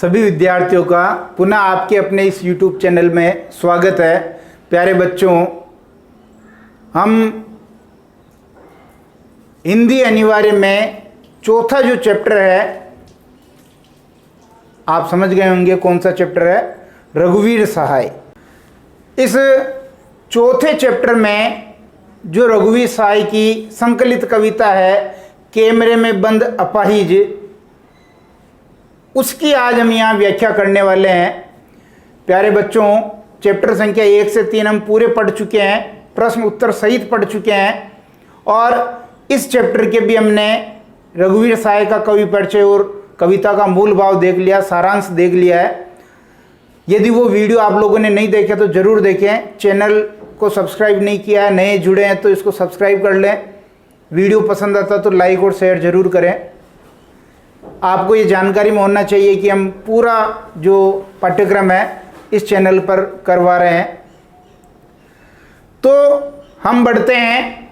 सभी विद्यार्थियों का पुनः आपके अपने इस YouTube चैनल में स्वागत है। प्यारे बच्चों, हम हिंदी अनिवार्य में चौथा जो चैप्टर है, आप समझ गए होंगे कौन सा चैप्टर है, रघुवीर सहाय। इस चौथे चैप्टर में जो रघुवीर सहाय की संकलित कविता है कैमरे में बंद अपाहिज, उसकी आज हम यहाँ व्याख्या करने वाले हैं। प्यारे बच्चों, चैप्टर संख्या 1 से 3 हम पूरे पढ़ चुके हैं, प्रश्न उत्तर सहित पढ़ चुके हैं और इस चैप्टर के भी हमने रघुवीर सहाय का कवि परिचय और कविता का मूल भाव देख लिया, सारांश देख लिया है। यदि वो वीडियो आप लोगों ने नहीं देखे तो ज़रूर देखें। चैनल को सब्सक्राइब नहीं किया है, नए जुड़े हैं तो इसको सब्सक्राइब कर लें। वीडियो पसंद आता तो लाइक और शेयर ज़रूर करें। आपको ये जानकारी में होना चाहिए कि हम पूरा जो पाठ्यक्रम है इस चैनल पर करवा रहे हैं। तो हम बढ़ते हैं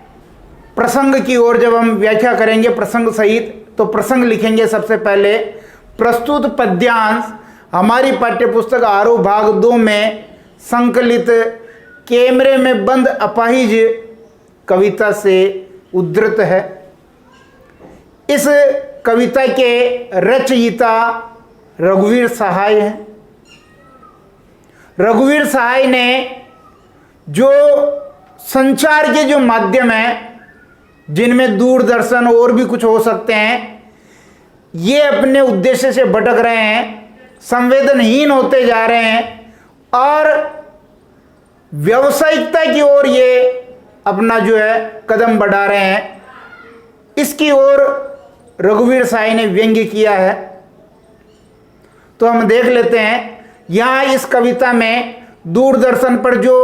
प्रसंग की ओर। जब हम व्याख्या करेंगे प्रसंग सहित तो प्रसंग लिखेंगे सबसे पहले। प्रस्तुत पद्यांश हमारी पाठ्यपुस्तक आरोह भाग 2 में संकलित कैमरे में बंद अपाहिज कविता से उद्धृत है। इस कविता के रचयिता रघुवीर सहाय हैं। रघुवीर सहाय ने जो संचार के जो माध्यम हैं, जिनमें दूरदर्शन और भी कुछ हो सकते हैं, ये अपने उद्देश्य से भटक रहे हैं, संवेदनहीन होते जा रहे हैं और व्यावसायिकता की ओर ये अपना जो है कदम बढ़ा रहे हैं। इसकी ओर रघुवीर सहाय ने व्यंग्य किया है। तो हम देख लेते हैं यहाँ इस कविता में दूरदर्शन पर जो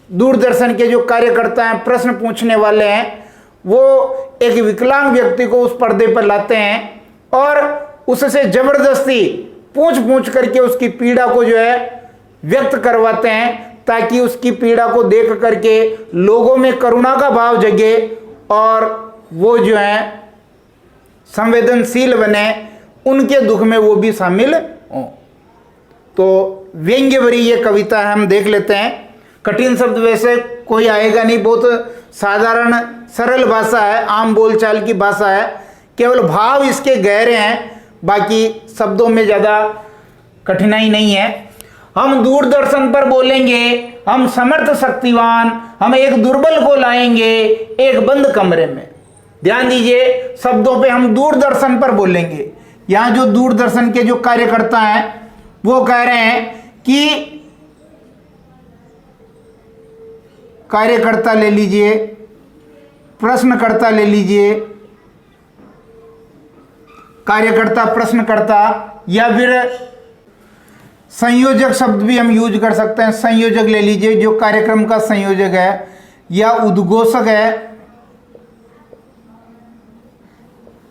दूरदर्शन के जो कार्यकर्ता हैं, प्रश्न पूछने वाले हैं, वो एक विकलांग व्यक्ति को उस पर्दे पर लाते हैं और उससे जबरदस्ती पूछ करके उसकी पीड़ा को जो है व्यक्त करवाते हैं, ताकि उसकी पीड़ा को देख करके लोगों में करुणा का भाव जगे और वो जो है संवेदनशील बने, उनके दुख में वो भी शामिल हों। तो व्यंग्य भरी ये कविता है, हम देख लेते हैं। कठिन शब्द वैसे कोई आएगा नहीं, बहुत साधारण सरल भाषा है, आम बोलचाल की भाषा है, केवल भाव इसके गहरे हैं, बाकी शब्दों में ज़्यादा कठिनाई नहीं है। हम दूरदर्शन पर बोलेंगे, हम समर्थ शक्तिवान, हम एक दुर्बल को लाएंगे एक बंद कमरे में। ध्यान दीजिए, शब्दों पे हम दूरदर्शन पर बोलेंगे। यहाँ जो दूरदर्शन के जो कार्यकर्ता हैं वो कह रहे हैं कि कार्यकर्ता ले लीजिए, प्रश्नकर्ता ले लीजिए, कार्यकर्ता प्रश्नकर्ता, या फिर संयोजक शब्द भी हम यूज कर सकते हैं। संयोजक ले लीजिए, जो कार्यक्रम का संयोजक है, या उद्घोषक है।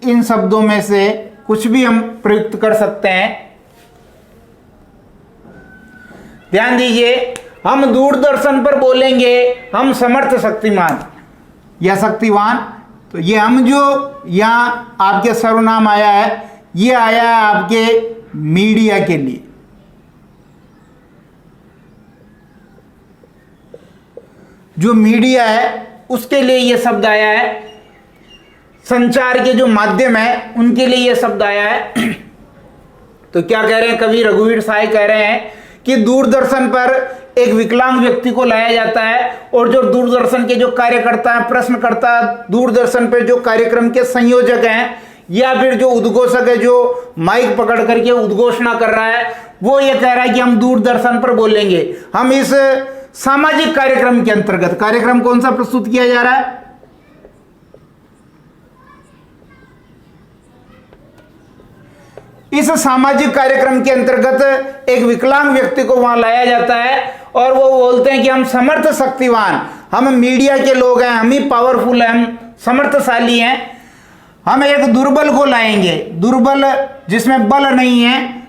इन शब्दों में से कुछ भी हम प्रयुक्त कर सकते हैं। ध्यान दीजिए, हम दूरदर्शन पर बोलेंगे, हम समर्थ शक्तिमान या शक्तिवान। तो ये हम जो यहाँ आपके सर्वनाम आया है, ये आया है आपके मीडिया के लिए। जो मीडिया है उसके लिए ये शब्द आया है, संचार के जो माध्यम है उनके लिए ये शब्द आया है। तो क्या कह रहे हैं कवि रघुवीर सहाय? कह रहे हैं कि दूरदर्शन पर एक विकलांग व्यक्ति को लाया जाता है और जो दूरदर्शन के जो कार्यकर्ता हैं, प्रश्नकर्ता, दूरदर्शन पर जो कार्यक्रम के संयोजक हैं, या फिर जो उद्घोषक है जो माइक पकड़ करके उद्घोषणा कर रहा है, वो ये कह रहा है कि हम दूरदर्शन पर बोलेंगे। हम इस सामाजिक कार्यक्रम के अंतर्गत, कार्यक्रम कौन सा प्रस्तुत किया जा रहा है? इस सामाजिक कार्यक्रम के अंतर्गत एक विकलांग व्यक्ति को वहां लाया जाता है और वो बोलते हैं कि हम समर्थ शक्तिवान, हम मीडिया के लोग हैं, हम ही पावरफुल हैं, हम समर्थशाली हैं, हम एक दुर्बल को लाएंगे। दुर्बल जिसमें बल नहीं है,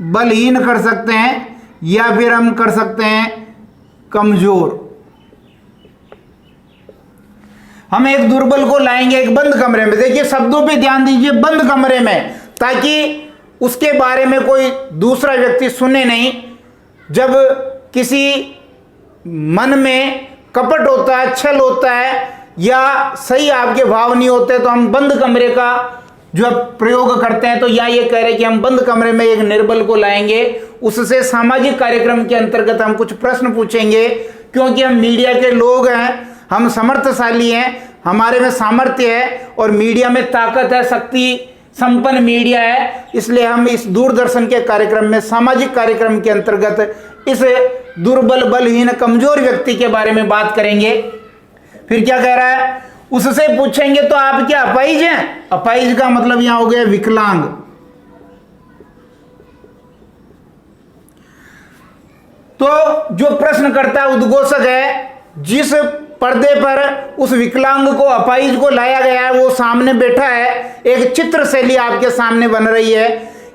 बलहीन कर सकते हैं, या फिर हम कर सकते हैं कमजोर। हम एक दुर्बल को लाएंगे एक बंद कमरे में, देखिए शब्दों पे ध्यान दीजिए, बंद कमरे में, ताकि उसके बारे में कोई दूसरा व्यक्ति सुने नहीं। जब किसी मन में कपट होता है, छल होता है, या सही आपके भाव नहीं होते, तो हम बंद कमरे का जो प्रयोग करते हैं। तो यहाँ ये कह रहे हैं कि हम बंद कमरे में एक निर्बल को लाएंगे, उससे सामाजिक कार्यक्रम के अंतर्गत हम कुछ प्रश्न पूछेंगे, क्योंकि हम मीडिया के लोग हैं, हम समर्थशाली हैं, हमारे में सामर्थ्य है और मीडिया में ताकत है, शक्ति संपन्न मीडिया है। इसलिए हम इस दूरदर्शन के कार्यक्रम में, सामाजिक कार्यक्रम के अंतर्गत इस दुर्बल, बलहीन, कमजोर व्यक्ति के बारे में बात करेंगे। फिर क्या कह रहा है, उससे पूछेंगे तो आप क्या अपाहिज हैं? अपाहिज का मतलब यहां हो गया विकलांग। तो जो प्रश्न करता है उद्घोषक है, जिस पर्दे पर उस विकलांग को, अपाहिज को लाया गया है, वो सामने बैठा है। एक चित्र शैली आपके सामने बन रही है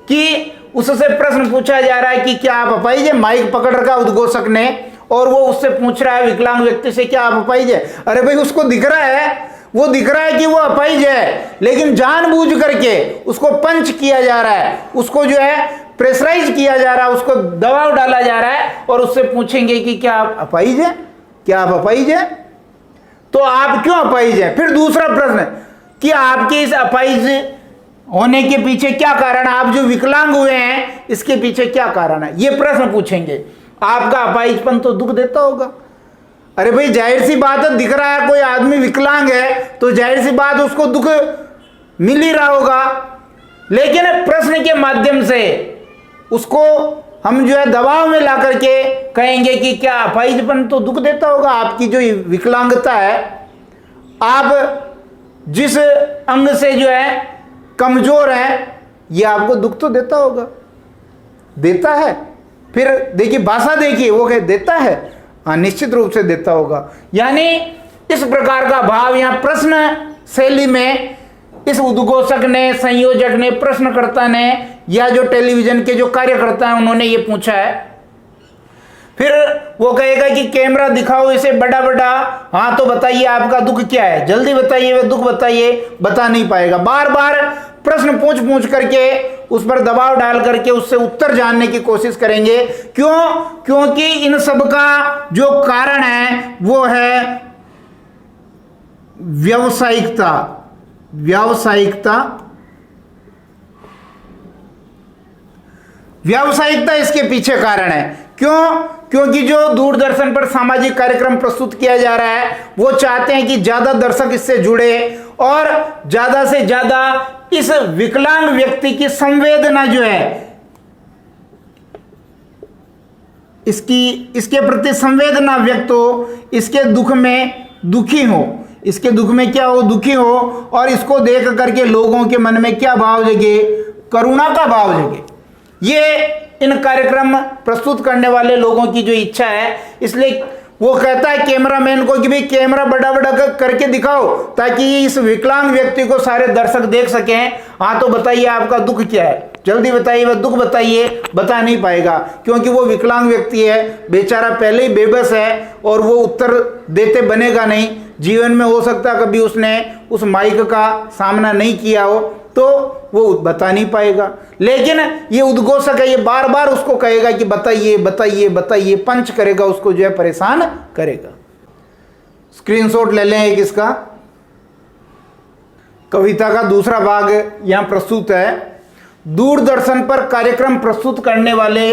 कि उससे प्रश्न पूछा जा रहा है कि क्या आप अपाहिज है? माइक पकड़ रखा उद्घोषक ने और वो उससे पूछ रहा है विकलांग व्यक्ति से, क्या आप अपाहिज है? अरे भाई, उसको दिख रहा है, वो दिख रहा है कि वो अपाहिज है, लेकिन जानबूझ करके उसको पंच किया जा रहा है, उसको जो है प्रेशराइज किया जा रहा है, उसको दबाव डाला जा रहा है। और उससे पूछेंगे कि क्या आप अपाहिज है? क्या आप अपाहिज है? तो आप क्यों अपाहिज है? फिर दूसरा प्रश्न कि आपके इस अपाहिज होने के पीछे क्या कारण है? आप जो विकलांग हुए हैं, इसके पीछे क्या कारण है? ये प्रश्न पूछेंगे। आपका अपाहिजपन तो दुख देता होगा। अरे भाई, जाहिर सी बात है, दिख रहा है कोई आदमी विकलांग है, तो जाहिर सी बात उसको दुख मिल ही रहा होगा। लेकिन प्रश्न के माध्यम से उसको हम जो है दबाव में ला करके कहेंगे कि क्या अपाहिजपन तो दुख देता होगा? आपकी जो विकलांगता है, आप जिस अंग से जो है कमजोर है, ये आपको दुख तो देता होगा, देता है। फिर देखिए भाषा, देखिए वो कहे देता है, हाँ निश्चित रूप से देता होगा। यानी इस प्रकार का भाव यहाँ प्रश्न शैली में इस उद्घोषक ने, संयोजक ने, प्रश्नकर्ता ने, या जो टेलीविजन के जो कार्यकर्ता हैं उन्होंने ये पूछा है। फिर वो कहेगा कि कैमरा दिखाओ इसे बड़ा बड़ा, हाँ तो बताइए आपका दुख क्या है, जल्दी बताइए, वह दुख बताइए, बता नहीं पाएगा। बार बार प्रश्न पूछ करके उस पर दबाव डाल करके उससे उत्तर जानने की कोशिश करेंगे। क्यों? क्योंकि इन सब का जो कारण है वो है व्यावसायिकता। व्यावसायिकता इसके पीछे कारण है। क्यों? क्योंकि जो दूरदर्शन पर सामाजिक कार्यक्रम प्रस्तुत किया जा रहा है, वो चाहते हैं कि ज्यादा दर्शक इससे जुड़े और ज्यादा से ज्यादा इस विकलांग व्यक्ति की संवेदना जो है, इसके प्रति संवेदना व्यक्त हो, इसके दुख में दुखी हो, इसके दुख में क्या हो, दुखी हो, और इसको देख करके लोगों के मन में क्या भाव जगे, करुणा का भाव जगे। ये इन कार्यक्रम प्रस्तुत करने वाले लोगों की जो इच्छा है। इसलिए वो कहता है कैमरामैन को कि भाई कैमरा बड़ा बड़ा करके दिखाओ, ताकि इस विकलांग व्यक्ति को सारे दर्शक देख सकें। हाँ तो बताइए आपका दुख क्या है, जल्दी बताइए, वह दुख बताइए, बता नहीं पाएगा, क्योंकि वो विकलांग व्यक्ति है, बेचारा पहले ही बेबस है और वो उत्तर देते बनेगा नहीं। जीवन में हो सकता है कभी उसने उस माइक का सामना नहीं किया हो, तो वो बता नहीं पाएगा। लेकिन ये उद्घोषक है, ये बार बार उसको कहेगा कि बताइए बताइए बताइए, पंच करेगा, उसको जो है परेशान करेगा। स्क्रीनशॉट ले लें एक इसका। कविता का दूसरा भाग यहां प्रस्तुत है। दूरदर्शन पर कार्यक्रम प्रस्तुत करने वाले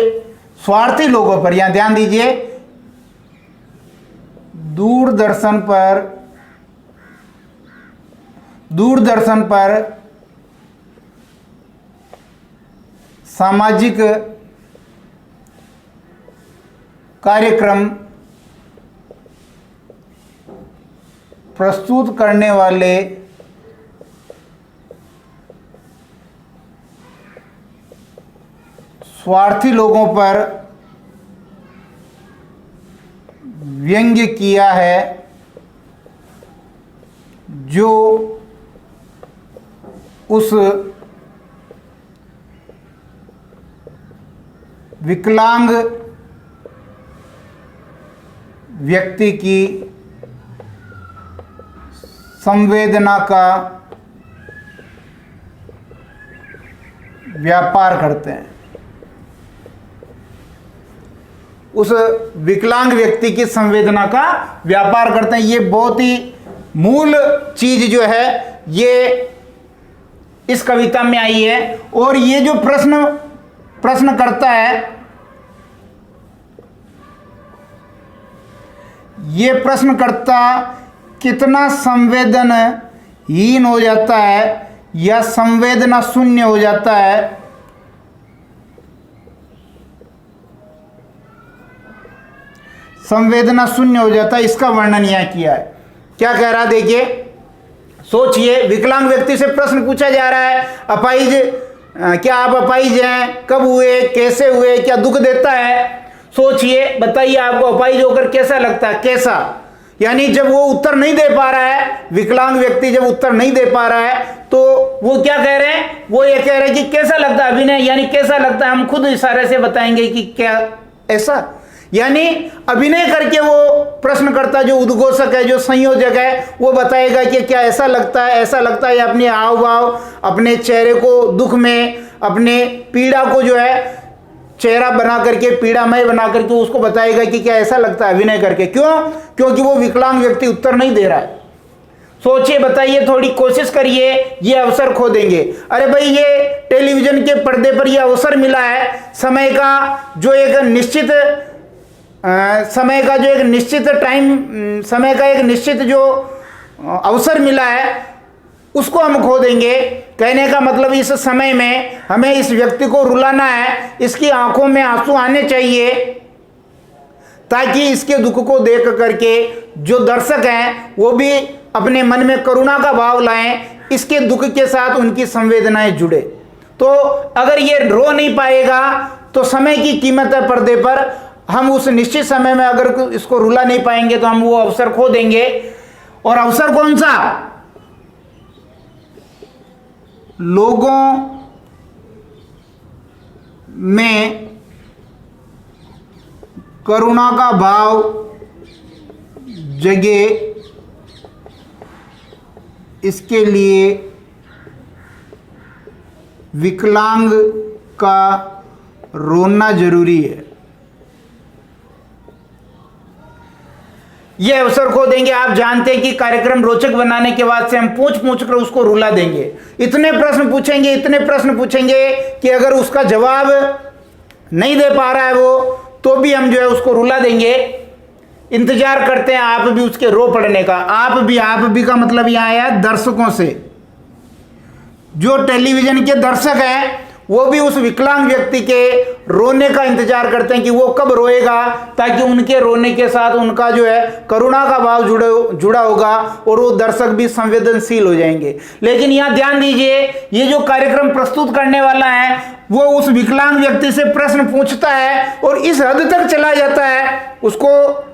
स्वार्थी लोगों पर, यहां ध्यान दीजिए, दूरदर्शन पर सामाजिक कार्यक्रम प्रस्तुत करने वाले स्वार्थी लोगों पर व्यंग्य किया है, जो उस विकलांग व्यक्ति की संवेदना का व्यापार करते हैं। उस विकलांग व्यक्ति की संवेदना का व्यापार करते हैं। ये बहुत ही मूल चीज जो है ये इस कविता में आई है। और ये जो प्रश्न करता है, ये प्रश्नकर्ता कितना संवेदनहीन हो जाता है या संवेदना शून्य हो जाता है, संवेदना शून्य हो जाता है, इसका वर्णन यहां किया है। क्या कह रहा, देखिए, सोचिए, विकलांग व्यक्ति से प्रश्न पूछा जा रहा है, अपाहिज, क्या आप अपाहिज हैं, कब हुए, कैसे हुए, क्या दुख देता है। सोचिए, बताइए आपको अपाहिज होकर कैसा लगता है, कैसा, यानी जब वो उत्तर नहीं दे पा रहा है, विकलांग व्यक्ति जब उत्तर नहीं दे पा रहा है तो वो क्या कह रहे हैं, वो ये कह रहे हैं कि कैसा लगता है अभिनय, यानी कैसा लगता है, हम खुद इशारे से बताएंगे कि क्या ऐसा, यानी अभिनय करके वो प्रश्नकर्ता जो उद्घोषक है, जो संयोजक है, वो बताएगा कि क्या ऐसा लगता है, ऐसा लगता है, या अपने हाव भाव, अपने चेहरे को दुख में, अपने पीड़ा को जो है चेहरा बना करके, पीड़ामय बना करके उसको बताएगा कि क्या ऐसा लगता है अभिनय करके। क्यों? क्योंकि वो विकलांग व्यक्ति उत्तर नहीं दे रहा है। सोचिए, बताइए, थोड़ी कोशिश करिए, ये अवसर खो देंगे। अरे भाई, ये टेलीविजन के पर्दे पर ये अवसर मिला है, समय का जो एक निश्चित समय का एक निश्चित जो अवसर मिला है उसको हम खो देंगे। कहने का मतलब इस समय में हमें इस व्यक्ति को रुलाना है, इसकी आंखों में आंसू आने चाहिए, ताकि इसके दुख को देख करके जो दर्शक हैं वो भी अपने मन में करुणा का भाव लाएं, इसके दुख के साथ उनकी संवेदनाएं जुड़े। तो अगर ये रो नहीं पाएगा तो समय की कीमत है पर्दे पर, हम उस निश्चित समय में अगर इसको रुला नहीं पाएंगे तो हम वो अवसर खो देंगे। और अवसर कौन सा? लोगों में करुणा का भाव जगे, इसके लिए विकलांग का रोना जरूरी है। ये अवसर खो देंगे। आप जानते हैं कि कार्यक्रम रोचक बनाने के बाद से हम पूछ कर उसको रुला देंगे। इतने प्रश्न पूछेंगे कि अगर उसका जवाब नहीं दे पा रहा है वो, तो भी हम जो है उसको रुला देंगे। इंतजार करते हैं आप भी उसके रो पड़ने का। आप भी का मतलब यहां आया दर्शकों से। जो टेलीविजन के दर्शक हैं वो भी उस विकलांग व्यक्ति के रोने का इंतजार करते हैं कि वो कब रोएगा, ताकि उनके रोने के साथ उनका जो है करुणा का भाव जुड़ा होगा और वो दर्शक भी संवेदनशील हो जाएंगे। लेकिन यहाँ ध्यान दीजिए, ये जो कार्यक्रम प्रस्तुत करने वाला है वो उस विकलांग व्यक्ति से प्रश्न पूछता है और इस हद तक चला जाता है, उसको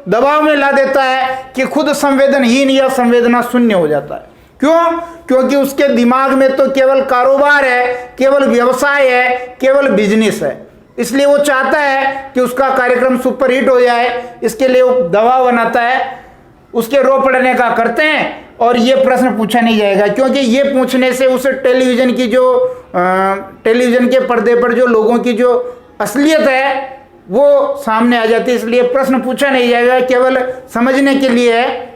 दबाव में ला देता है कि खुद संवेदनहीन या संवेदना शून्य हो जाता है। क्यों? क्योंकि उसके दिमाग में तो केवल कारोबार है, केवल व्यवसाय है, केवल बिजनेस है। इसलिए वो चाहता है कि उसका कार्यक्रम सुपरहिट हो जाए, इसके लिए वो दबाव बनाता है, उसके रो पड़ने का करते हैं और ये प्रश्न पूछा नहीं जाएगा, क्योंकि ये पूछने से उस टेलीविजन के पर्दे पर जो लोगों की जो असलियत है वो सामने आ जाती है। इसलिए प्रश्न पूछा नहीं जाएगा, केवल समझने के लिए है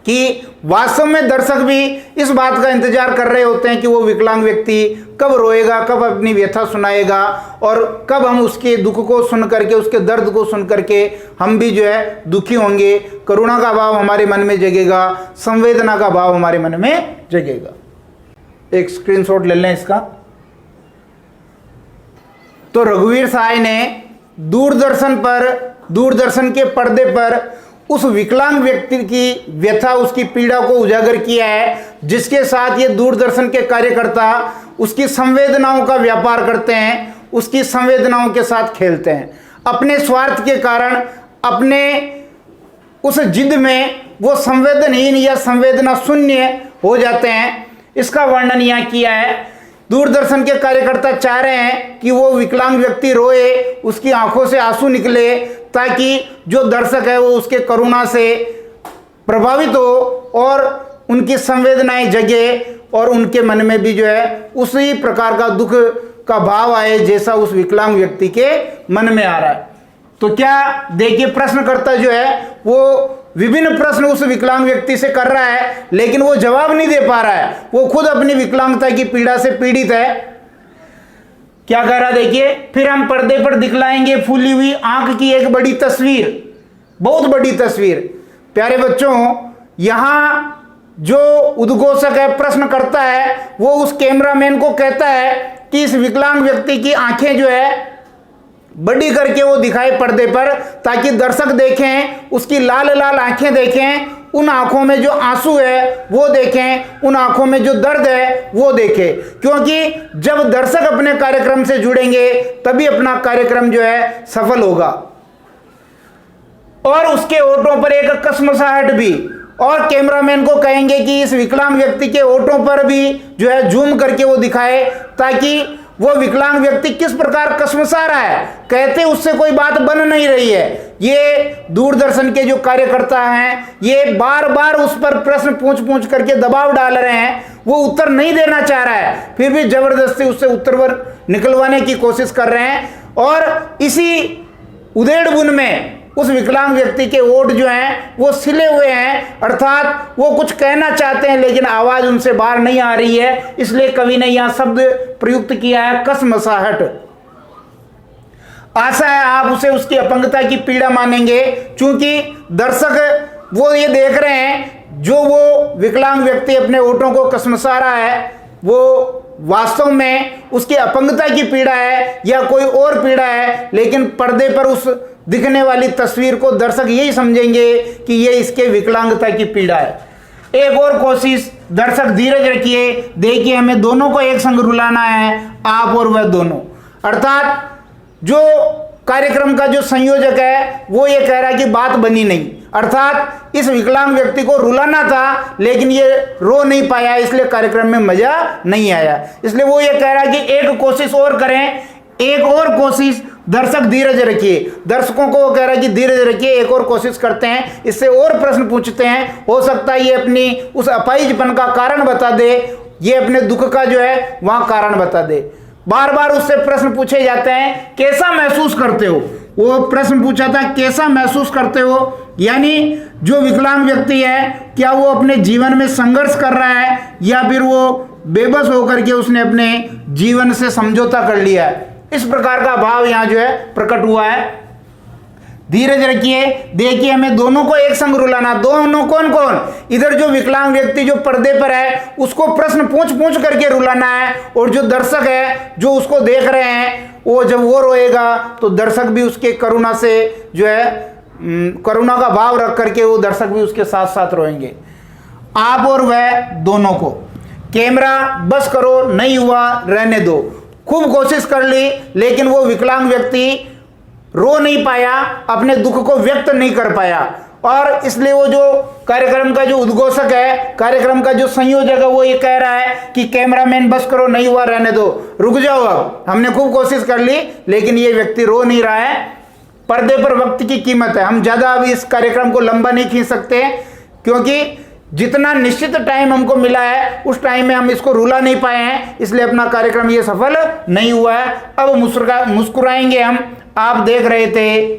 कि वास्तव में दर्शक भी इस बात का इंतजार कर रहे होते हैं कि वो विकलांग व्यक्ति कब रोएगा, कब अपनी व्यथा सुनाएगा और कब हम उसके दुख को सुन करके, उसके दर्द को सुन करके हम भी जो है दुखी होंगे, करुणा का भाव हमारे मन में जगेगा, संवेदना का भाव हमारे मन में जगेगा। एक स्क्रीनशॉट ले लें इसका। तो रघुवीर सहाय ने दूरदर्शन के पर्दे पर उस विकलांग व्यक्ति की व्यथा, उसकी पीड़ा को उजागर किया है, जिसके साथ ये दूरदर्शन के कार्यकर्ता उसकी संवेदनाओं का व्यापार करते हैं, उसकी संवेदनाओं के साथ खेलते हैं। अपने स्वार्थ के कारण, अपने उस जिद में वो संवेदनहीन या संवेदना शून्य हो जाते हैं। इसका वर्णन यहाँ किया है। दूरदर्शन के कार्यकर्ता चाह रहे हैं कि वो विकलांग व्यक्ति रोए, उसकी आंखों से आंसू निकले, ताकि जो दर्शक है वो उसके करुणा से प्रभावित हो और उनकी संवेदनाएं जगे और उनके मन में भी जो है उसी प्रकार का दुख का भाव आए जैसा उस विकलांग व्यक्ति के मन में आ रहा है। तो क्या देखिए, प्रश्नकर्ता जो है वो विभिन्न प्रश्न उस विकलांग व्यक्ति से कर रहा है, लेकिन वो जवाब नहीं दे पा रहा है। वो खुद अपनी विकलांगता की पीड़ा से पीड़ित है। क्या कह रहा देखिए, फिर हम पर्दे पर दिखलाएंगे फूली हुई आंख की एक बड़ी तस्वीर, बहुत बड़ी तस्वीर। प्यारे बच्चों, यहां जो उद्घोषक है, प्रश्न करता है, वो उस कैमरामैन को कहता है कि इस विकलांग व्यक्ति की आंखें जो है बड़ी करके वो दिखाए पर्दे पर, ताकि दर्शक देखें, उसकी लाल लाल आंखें देखें, उन आंखों में जो आंसू है वो देखें, उन आंखों में जो दर्द है वो देखें। क्योंकि जब दर्शक अपने कार्यक्रम से जुड़ेंगे तभी अपना कार्यक्रम जो है सफल होगा। और उसके होठों पर एक कसमसाहट भी, और कैमरामैन को कहेंगे कि इस विकलांग व्यक्ति के होठों पर भी जो है जूम करके वो दिखाए, ताकि वो विकलांग व्यक्ति किस प्रकार कसमसा रहा है। कहते उससे कोई बात बन नहीं रही है। ये दूरदर्शन के जो कार्यकर्ता हैं, ये बार बार उस पर प्रश्न पूछ करके दबाव डाल रहे हैं। वो उत्तर नहीं देना चाह रहा है, फिर भी जबरदस्ती उससे उत्तर निकलवाने की कोशिश कर रहे हैं। और इसी उधेड़ बुन में उस विकलांग व्यक्ति के ओठ जो हैं वो सिले हुए हैं, अर्थात वो कुछ कहना चाहते हैं लेकिन आवाज उनसे बाहर नहीं आ रही है। इसलिए कवि ने यहां शब्द प्रयुक्त किया है कसमसाहट। आशा है आप उसे उसकी अपंगता की पीड़ा मानेंगे, क्योंकि दर्शक वो ये देख रहे हैं जो वो विकलांग व्यक्ति अपने ओठों को कसमसा रहा है, वो वास्तव में उसकी अपंगता की पीड़ा है या कोई और पीड़ा है। लेकिन पर्दे पर उस दिखने वाली तस्वीर को दर्शक यही समझेंगे कि ये इसके विकलांगता की पीड़ा है। एक और कोशिश, दर्शक धीरज रखिए, देखिए हमें दोनों को एक संग रुलाना है, आप और वह दोनों। अर्थात जो कार्यक्रम का जो संयोजक है वो ये कह रहा है कि बात बनी नहीं, अर्थात इस विकलांग व्यक्ति को रुलाना था लेकिन ये रो नहीं पाया, इसलिए कार्यक्रम में मजा नहीं आया। इसलिए वो ये कह रहा है कि एक कोशिश और करें, एक और कोशिश। दर्शक धीरज रखिए, दर्शकों को वो कह रहा है कि धीरज रखिए, एक और कोशिश करते हैं, इससे और प्रश्न पूछते हैं, हो सकता है ये अपनी उस अपाहिजपन का कारण बता दे, ये अपने दुख का जो है वहां कारण बता दे। बार बार उससे प्रश्न पूछे जाते हैं, कैसा महसूस करते हो। वो प्रश्न पूछा था, कैसा महसूस करते हो, यानी जो विकलांग व्यक्ति है क्या वो अपने जीवन में संघर्ष कर रहा है या फिर वो बेबस होकर के उसने अपने जीवन से समझौता कर लिया है। इस प्रकार का भाव यहां जो है प्रकट हुआ है। धीरज रखिए, देखिए हमें दोनों को एक संग रुलाना। दोनों कौन कौन? इधर जो विकलांग व्यक्ति जो पर्दे पर है उसको प्रश्न पूछ करके रुलाना है, और जो दर्शक है जो उसको देख रहे हैं, वो जब वो रोएगा तो दर्शक भी उसके करुणा से जो है करुणा का भाव रख करके वो दर्शक भी उसके साथ साथ रोएंगे। आप और वह दोनों को। कैमरा बस करो, नहीं हुआ रहने दो। खूब कोशिश कर ली लेकिन वो विकलांग व्यक्ति रो नहीं पाया, अपने दुख को व्यक्त नहीं कर पाया, और इसलिए वो जो कार्यक्रम का जो उद्घोषक है, कार्यक्रम का जो संयोजक है, वो ये कह रहा है कि कैमरामैन बस करो, नहीं हुआ रहने दो, रुक जाओ, अब हमने खूब कोशिश कर ली लेकिन ये व्यक्ति रो नहीं रहा है। पर्दे पर वक्त की कीमत है, हम ज्यादा अभी इस कार्यक्रम को लंबा नहीं खींच सकते, क्योंकि जितना निश्चित टाइम हमको मिला है उस टाइम में हम इसको रुला नहीं पाए हैं, इसलिए अपना कार्यक्रम ये सफल नहीं हुआ है। अब मुस्कुराएंगे हम। आप देख रहे थे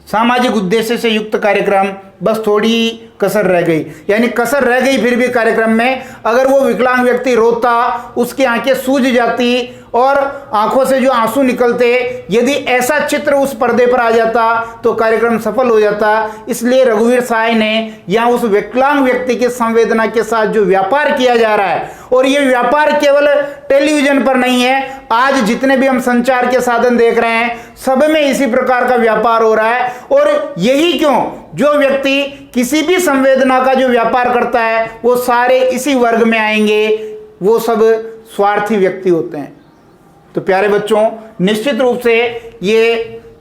सामाजिक उद्देश्य से युक्त कार्यक्रम, बस थोड़ी कसर रह गई, यानी कसर रह गई फिर भी कार्यक्रम में। अगर वो विकलांग व्यक्ति रोता, उसकी आंखें सूज जाती और आंखों से जो आंसू निकलते, यदि ऐसा चित्र उस पर्दे पर आ जाता तो कार्यक्रम सफल हो जाता। इसलिए रघुवीर साय ने यहाँ उस विकलांग व्यक्ति की संवेदना के साथ जो व्यापार किया जा रहा है, और ये व्यापार केवल टेलीविजन पर नहीं है, आज जितने भी हम संचार के साधन देख रहे हैं सब में इसी प्रकार का व्यापार हो रहा है। और यही क्यों, जो व्यक्ति किसी भी संवेदना का जो व्यापार करता है वो सारे इसी वर्ग में आएंगे, वो सब स्वार्थी व्यक्ति होते हैं। तो प्यारे बच्चों, निश्चित रूप से ये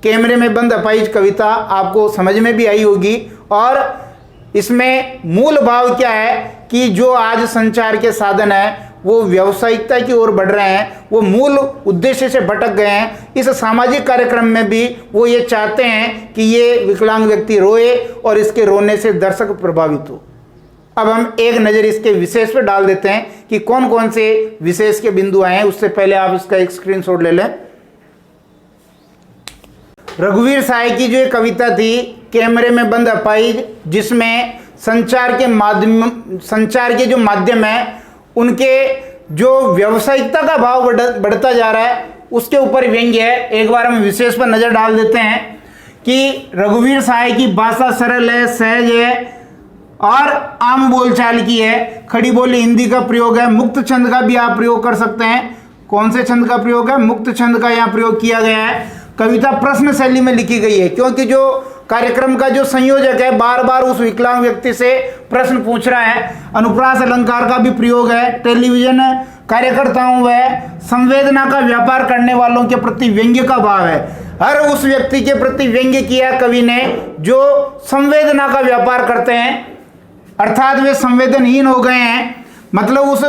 कैमरे में बंद अपाहिज कविता आपको समझ में भी आई होगी, और इसमें मूल भाव क्या है कि जो आज संचार के साधन है वो व्यावसायिकता की ओर बढ़ रहे हैं, वो मूल उद्देश्य से भटक गए हैं। इस सामाजिक कार्यक्रम में भी वो ये चाहते हैं कि ये विकलांग व्यक्ति रोए और इसके रोने से दर्शक प्रभावित हो। अब हम एक नज़र इसके विशेष पे डाल देते हैं कि कौन कौन से विशेष के बिंदु आए हैं। उससे पहले आप इसका एक स्क्रीनशॉट ले लें। रघुवीर साय की जो एक कविता थी कैमरे में बंद अपाहिज, जिसमें संचार के जो माध्यम है उनके जो व्यावसायिकता का भाव बढ़ता जा रहा है, उसके ऊपर व्यंग्य है। एक बार हम विशेष पर नजर डाल देते हैं कि रघुवीर साय की भाषा सरल है, सहज है और आम बोलचाल की है। खड़ी बोली हिंदी का प्रयोग है। मुक्त छंद का भी आप प्रयोग कर सकते हैं। कौन से छंद का प्रयोग है? मुक्त छंद का यहाँ प्रयोग किया गया है। कविता प्रश्न शैली में लिखी गई है, क्योंकि जो कार्यक्रम का जो संयोजक है बार बार उस विकलांग व्यक्ति से प्रश्न पूछ रहा है। अनुप्रास अलंकार का भी प्रयोग है। टेलीविजन कार्यकर्ताओं व संवेदना का व्यापार करने वालों के प्रति व्यंग्य का भाव है। हर उस व्यक्ति के प्रति व्यंग्य किया कवि ने जो संवेदना का व्यापार करते हैं, अर्थात वे संवेदनहीन हो गए हैं। मतलब उस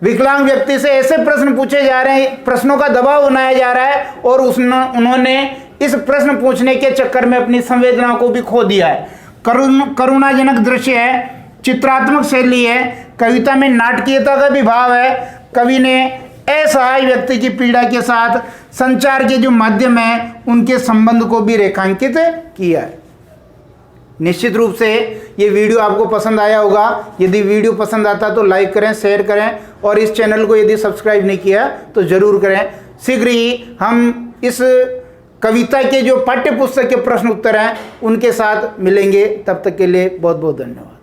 विकलांग व्यक्ति से ऐसे प्रश्न पूछे जा रहे हैं, प्रश्नों का दबाव बनाया जा रहा है और उन्होंने इस प्रश्न पूछने के चक्कर में अपनी संवेदना को भी खो दिया है। करुणाजनक दृश्य है, चित्रात्मक शैली है, कविता में नाटकीयता का भी भाव है। कवि ने असहाय व्यक्ति की पीड़ा के साथ संचार के जो माध्यम है उनके संबंध को भी रेखांकित किया है। निश्चित रूप से ये वीडियो आपको पसंद आया होगा। यदि वीडियो पसंद आता तो लाइक करें, शेयर करें और इस चैनल को यदि सब्सक्राइब नहीं किया तो ज़रूर करें। शीघ्र ही हम इस कविता के जो पाठ्य पुस्तक के प्रश्न उत्तर हैं उनके साथ मिलेंगे। तब तक के लिए बहुत बहुत धन्यवाद।